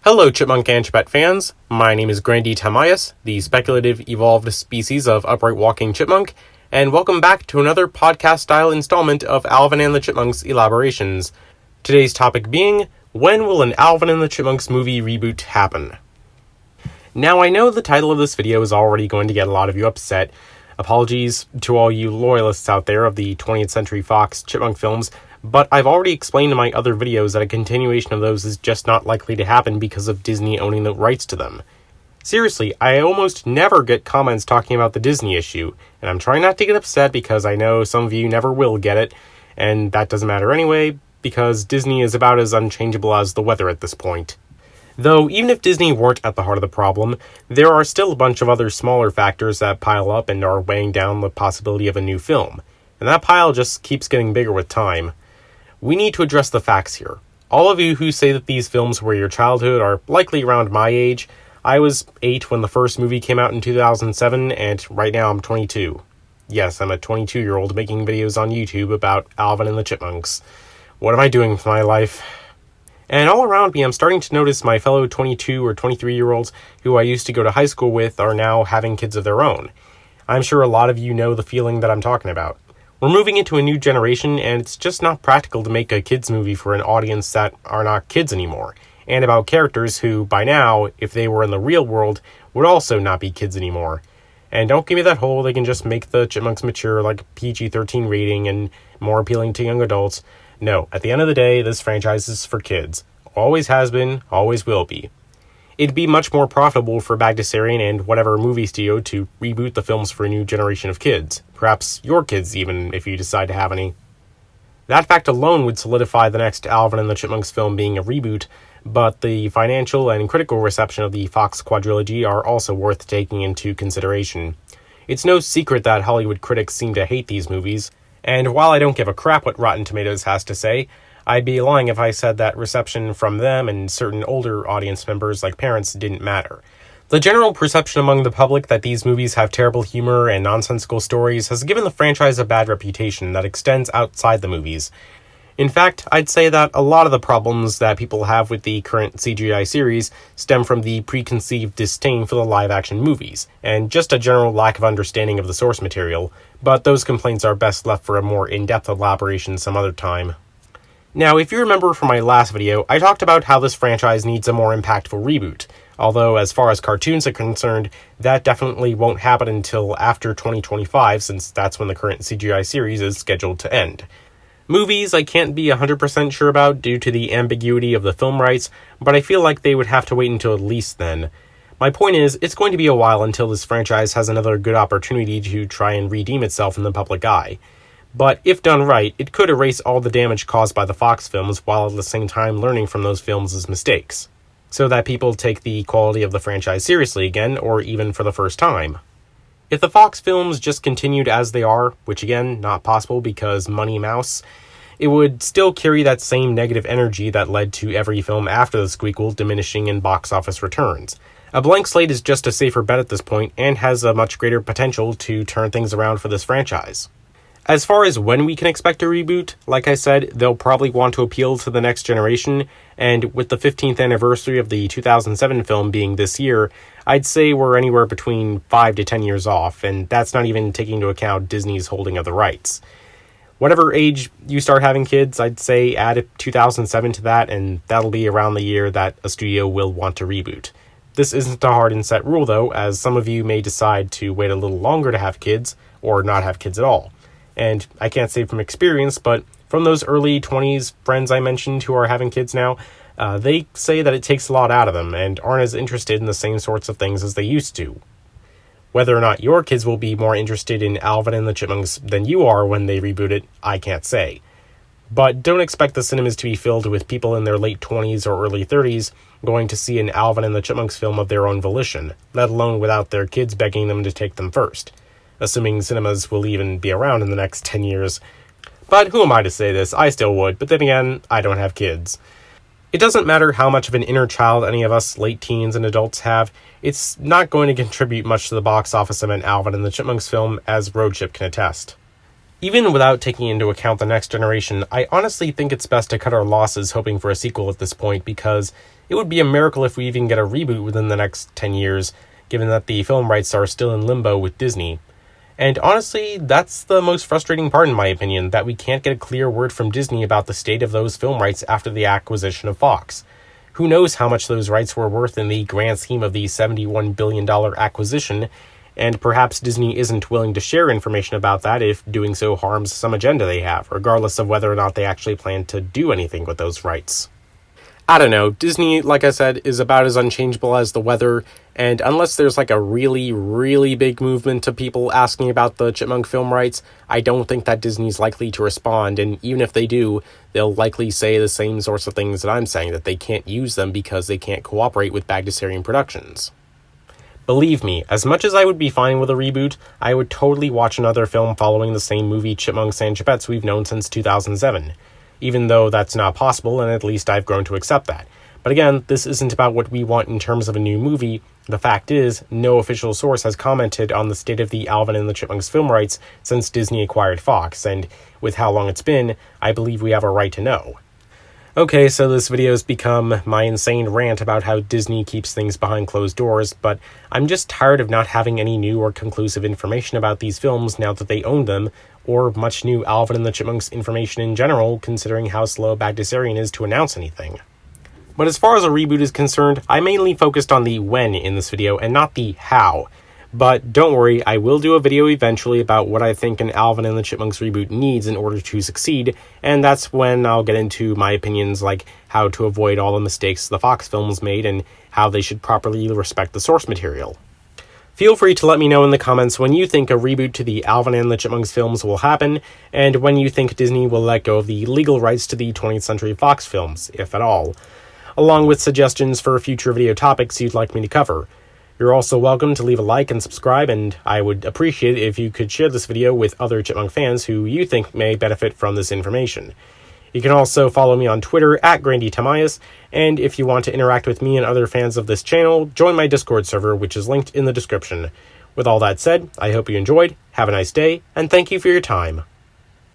Hello, Chipmunk and Chipette fans. My name is Grandy Tamayas, the speculative evolved species of upright walking chipmunk, and welcome back to another podcast-style installment of Alvin and the Chipmunks Elaborations. Today's topic being, when will an Alvin and the Chipmunks movie reboot happen? Now, I know the title of this video is already going to get a lot of you upset. Apologies to all you loyalists out there of the 20th Century Fox chipmunk films, but I've already explained in my other videos that a continuation of those is just not likely to happen because of Disney owning the rights to them. Seriously, I almost never get comments talking about the Disney issue, and I'm trying not to get upset because I know some of you never will get it, and that doesn't matter anyway, because Disney is about as unchangeable as the weather at this point. Though, even if Disney weren't at the heart of the problem, there are still a bunch of other smaller factors that pile up and are weighing down the possibility of a new film, and that pile just keeps getting bigger with time. We need to address the facts here. All of you who say that these films were your childhood are likely around my age. I was 8 when the first movie came out in 2007, and right now I'm 22. Yes, I'm a 22-year-old making videos on YouTube about Alvin and the Chipmunks. What am I doing with my life? And all around me, I'm starting to notice my fellow 22 or 23-year-olds who I used to go to high school with are now having kids of their own. I'm sure a lot of you know the feeling that I'm talking about. We're moving into a new generation, and it's just not practical to make a kids movie for an audience that are not kids anymore, and about characters who, by now, if they were in the real world, would also not be kids anymore. And don't give me that whole they can just make the chipmunks mature like a PG-13 rating and more appealing to young adults. No, at the end of the day, this franchise is for kids. Always has been, always will be. It'd be much more profitable for Bagdasarian and whatever movie studio to reboot the films for a new generation of kids. Perhaps your kids, even, if you decide to have any. That fact alone would solidify the next Alvin and the Chipmunks film being a reboot, but the financial and critical reception of the Fox quadrilogy are also worth taking into consideration. It's no secret that Hollywood critics seem to hate these movies, and while I don't give a crap what Rotten Tomatoes has to say, I'd be lying if I said that reception from them and certain older audience members like parents didn't matter. The general perception among the public that these movies have terrible humor and nonsensical stories has given the franchise a bad reputation that extends outside the movies. In fact, I'd say that a lot of the problems that people have with the current CGI series stem from the preconceived disdain for the live-action movies, and just a general lack of understanding of the source material, but those complaints are best left for a more in-depth elaboration some other time. Now, if you remember from my last video, I talked about how this franchise needs a more impactful reboot, although as far as cartoons are concerned, that definitely won't happen until after 2025, since that's when the current CGI series is scheduled to end. Movies I can't be 100% sure about due to the ambiguity of the film rights, but I feel like they would have to wait until at least then. My point is, it's going to be a while until this franchise has another good opportunity to try and redeem itself in the public eye. But if done right, it could erase all the damage caused by the Fox films while at the same time learning from those films' mistakes, so that people take the quality of the franchise seriously again, or even for the first time. If the Fox films just continued as they are, which again, not possible because Money Mouse, it would still carry that same negative energy that led to every film after the squeakle diminishing in box office returns. A blank slate is just a safer bet at this point, and has a much greater potential to turn things around for this franchise. As far as when we can expect a reboot, like I said, they'll probably want to appeal to the next generation, and with the 15th anniversary of the 2007 film being this year, I'd say we're anywhere between 5 to 10 years off, and that's not even taking into account Disney's holding of the rights. Whatever age you start having kids, I'd say add 2007 to that, and that'll be around the year that a studio will want to reboot. This isn't a hard and set rule though, as some of you may decide to wait a little longer to have kids, or not have kids at all. And I can't say from experience, but from those early 20s friends I mentioned who are having kids now, they say that it takes a lot out of them and aren't as interested in the same sorts of things as they used to. Whether or not your kids will be more interested in Alvin and the Chipmunks than you are when they reboot it, I can't say. But don't expect the cinemas to be filled with people in their late 20s or early 30s going to see an Alvin and the Chipmunks film of their own volition, let alone without their kids begging them to take them first. Assuming cinemas will even be around in the next 10 years. But who am I to say this? I still would, but then again, I don't have kids. It doesn't matter how much of an inner child any of us late teens and adults have, it's not going to contribute much to the box office of an Alvin and the Chipmunks film, as Road Trip can attest. Even without taking into account the next generation, I honestly think it's best to cut our losses hoping for a sequel at this point, because It would be a miracle if we even get a reboot within the next 10 years, given that the film rights are still in limbo with Disney. And honestly, that's the most frustrating part in my opinion, that we can't get a clear word from Disney about the state of those film rights after the acquisition of Fox. Who knows how much those rights were worth in the grand scheme of the $71 billion acquisition, and perhaps Disney isn't willing to share information about that if doing so harms some agenda they have, regardless of whether or not they actually plan to do anything with those rights. I don't know, Disney, like I said, is about as unchangeable as the weather, and unless there's like a really, really big movement of people asking about the Chipmunk film rights, I don't think that Disney's likely to respond, and even if they do, they'll likely say the same sorts of things that I'm saying, that they can't use them because they can't cooperate with Bagdasarian Productions. Believe me, as much as I would be fine with a reboot, I would totally watch another film following the same movie Chipmunks and Chipettes we've known since 2007. Even though that's not possible, and at least I've grown to accept that. But again, this isn't about what we want in terms of a new movie. The fact is, no official source has commented on the state of the Alvin and the Chipmunks film rights since Disney acquired Fox, and with how long it's been, I believe we have a right to know. Okay, so this video has become my insane rant about how Disney keeps things behind closed doors, but I'm just tired of not having any new or conclusive information about these films now that they own them, or much new Alvin and the Chipmunks information in general, considering how slow Bagdasarian is to announce anything. But as far as a reboot is concerned, I mainly focused on the when in this video, and not the how. But don't worry, I will do a video eventually about what I think an Alvin and the Chipmunks reboot needs in order to succeed, and that's when I'll get into my opinions like how to avoid all the mistakes the Fox films made and how they should properly respect the source material. Feel free to let me know in the comments when you think a reboot to the Alvin and the Chipmunks films will happen, and when you think Disney will let go of the legal rights to the 20th Century Fox films, if at all, along with suggestions for future video topics you'd like me to cover. You're also welcome to leave a like and subscribe, and I would appreciate it if you could share this video with other Chipmunk fans who you think may benefit from this information. You can also follow me on Twitter at GrandyTamias, and if you want to interact with me and other fans of this channel, join my Discord server, which is linked in the description. With all that said, I hope you enjoyed, have a nice day, and thank you for your time.